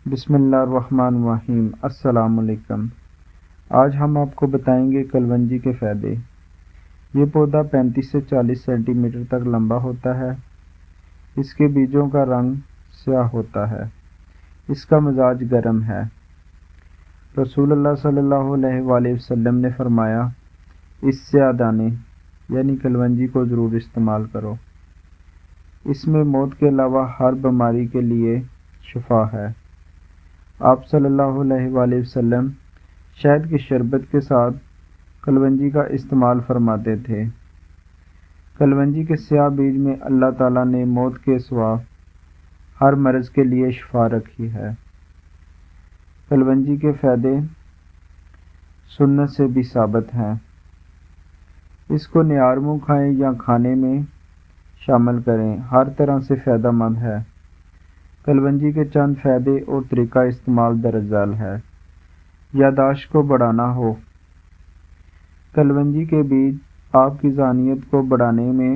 بسم اللہ الرحمن الرحیم۔ السلام علیکم۔ آج ہم آپ کو بتائیں گے کلونجی کے فائدے۔ یہ پودا 35 سے 40 سینٹی میٹر تک لمبا ہوتا ہے۔ اس کے بیجوں کا رنگ سیاہ ہوتا ہے۔ اس کا مزاج گرم ہے۔ رسول اللہ صلی اللہ علیہ وآلہ وسلم نے فرمایا، اس سیاہ دانے یعنی کلونجی کو ضرور استعمال کرو۔ اس میں موت کے علاوہ ہر بیماری کے لیے شفا ہے۔ آپ صلی اللہ علیہ وآلہ وسلم شہد کی شربت کے ساتھ کلونجی کا استعمال فرماتے تھے۔ کلونجی کے سیاہ بیج میں اللہ تعالیٰ نے موت کے سوا ہر مرض کے لیے شفا رکھی ہے۔ کلونجی کے فائدے سنت سے بھی ثابت ہیں۔ اس کو نیار منہ کھائیں یا کھانے میں شامل کریں، ہر طرح سے فائدہ مند ہے۔ کلونجی کے چند فائدے اور طریقہ استعمال درج ذیل ہے۔ یادداشت کو بڑھانا ہو۔ کلونجی کے بیج آپ کی ذہانت کو بڑھانے میں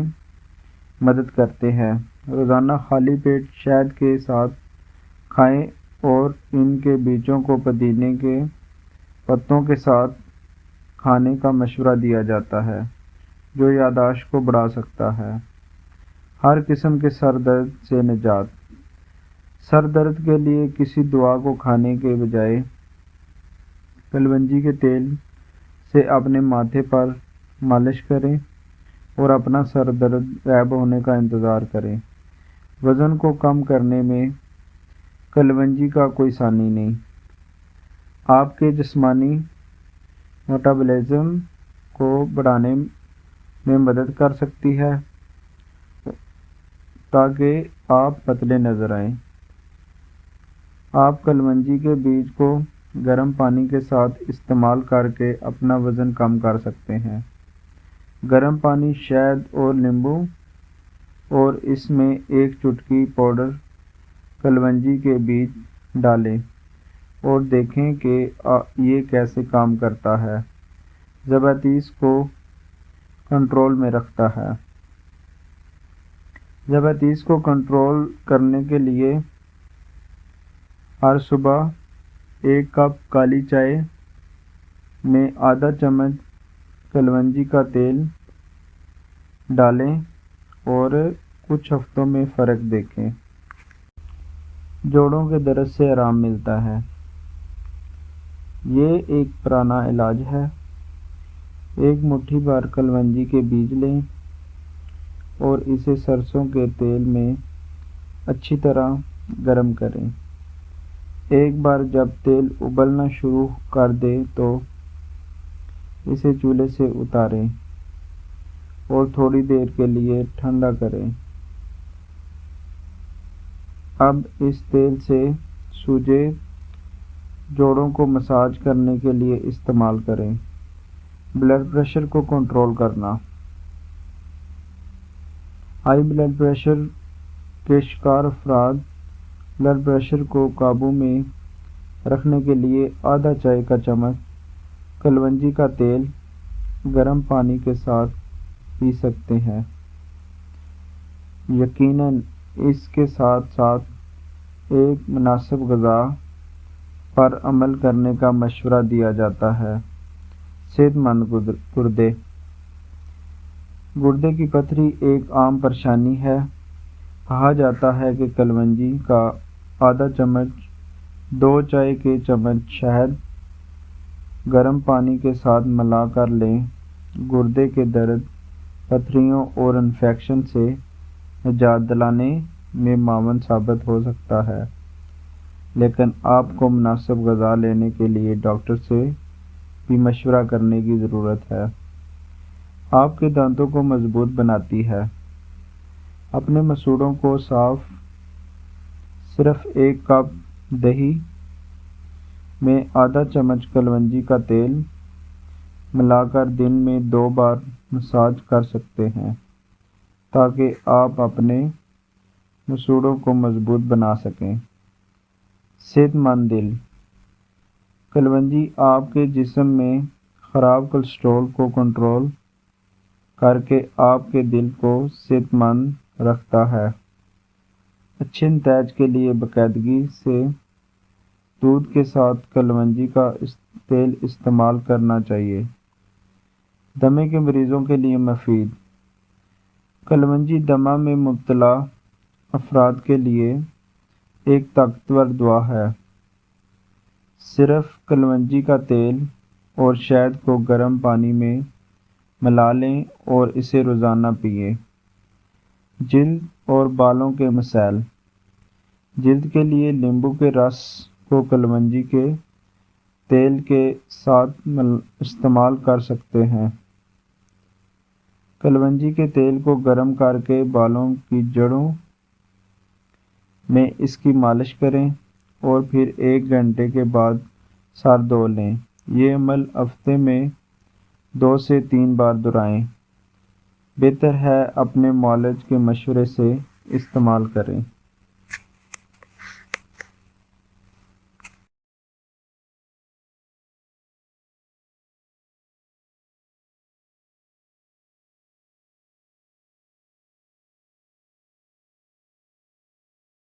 مدد کرتے ہیں۔ روزانہ خالی پیٹ شہد کے ساتھ کھائیں اور ان کے بیجوں کو پودینے کے پتوں کے ساتھ کھانے کا مشورہ دیا جاتا ہے، جو یادداشت کو بڑھا سکتا ہے۔ ہر قسم کے سر درد سے نجات۔ سر درد کے لیے کسی دوا کو کھانے کے بجائے کلونجی کے تیل سے اپنے ماتھے پر مالش کریں اور اپنا سر درد غائب ہونے کا انتظار کریں۔ وزن کو کم کرنے میں کلونجی کا کوئی ثانی نہیں۔ آپ کے جسمانی میٹابولزم کو بڑھانے میں مدد کر سکتی ہے تاکہ آپ پتلے نظر آئیں۔ آپ کلونجی کے بیج کو گرم پانی کے ساتھ استعمال کر کے اپنا وزن کم کر سکتے ہیں۔ گرم پانی، شہد اور لیموں اور اس میں ایک چٹکی پاؤڈر کلونجی کے بیج ڈالیں اور دیکھیں کہ یہ کیسے کام کرتا ہے۔ ذیابیطس کو کنٹرول میں رکھتا ہے۔ ذیابیطس کو کنٹرول کرنے کے لیے ہر صبح ایک کپ کالی چائے میں آدھا چمچ کلونجی کا تیل ڈالیں اور کچھ ہفتوں میں فرق دیکھیں۔ جوڑوں کے درد سے آرام ملتا ہے۔ یہ ایک پرانا علاج ہے۔ ایک مٹھی بھر کلونجی کے بیج لیں اور اسے سرسوں کے تیل میں اچھی طرح گرم کریں۔ ایک بار جب تیل ابلنا شروع کر دے تو اسے چولہے سے اتاریں اور تھوڑی دیر کے لیے ٹھنڈا کریں۔ اب اس تیل سے سوجے جوڑوں کو مساج کرنے کے لیے استعمال کریں۔ بلڈ پریشر کو کنٹرول کرنا۔ ہائی بلڈ پریشر کے شکار افراد بلڈ پریشر کو قابو میں رکھنے کے لیے آدھا چائے کا چمچ کلونجی کا تیل گرم پانی کے ساتھ پی سکتے ہیں۔ یقیناً اس کے ساتھ ساتھ ایک مناسب غذا پر عمل کرنے کا مشورہ دیا جاتا ہے۔ صحت مند گردے۔ گردے کی پتھری ایک عام پریشانی ہے۔ کہا جاتا ہے کہ کلونجی کا آدھا چمچ 2 چائے کے چمچ شہد گرم پانی کے ساتھ ملا کر لیں گردے کے درد، پتھریوں اور انفیکشن سے نجات دلانے میں معاون ثابت ہو سکتا ہے، لیکن آپ کو مناسب غذا لینے کے لیے ڈاکٹر سے بھی مشورہ کرنے کی ضرورت ہے۔ آپ کے دانتوں کو مضبوط بناتی ہے۔ اپنے مسوڑوں کو صاف صرف ایک کپ دہی میں آدھا چمچ کلونجی کا تیل ملا کر دن میں 2 بار مساج کر سکتے ہیں تاکہ آپ اپنے مسوڑوں کو مضبوط بنا سکیں۔ صحت مند دل۔ کلونجی آپ کے جسم میں خراب کولیسٹرول کو کنٹرول کر کے آپ کے دل کو صحت مند رکھتا ہے۔ اچھے نتائج کے لیے باقاعدگی سے دودھ کے ساتھ کلونجی کا تیل استعمال کرنا چاہیے۔ دمے کے مریضوں کے لیے مفید۔ کلونجی دمہ میں مبتلا افراد کے لیے ایک طاقتور دوا ہے۔ صرف کلونجی کا تیل اور شہد کو گرم پانی میں ملا لیں اور اسے روزانہ پئیں۔ جلد اور بالوں کے مسائل۔ جلد کے لیے لیمبو کے رس کو کلونجی کے تیل کے ساتھ استعمال کر سکتے ہیں۔ کلونجی کے تیل کو گرم کر کے بالوں کی جڑوں میں اس کی مالش کریں اور پھر 1 گھنٹے کے بعد سر دھو لیں۔ یہ عمل ہفتے میں 2 سے 3 بار دہرائیں۔ بہتر ہے اپنے معالج کے مشورے سے استعمال کریں۔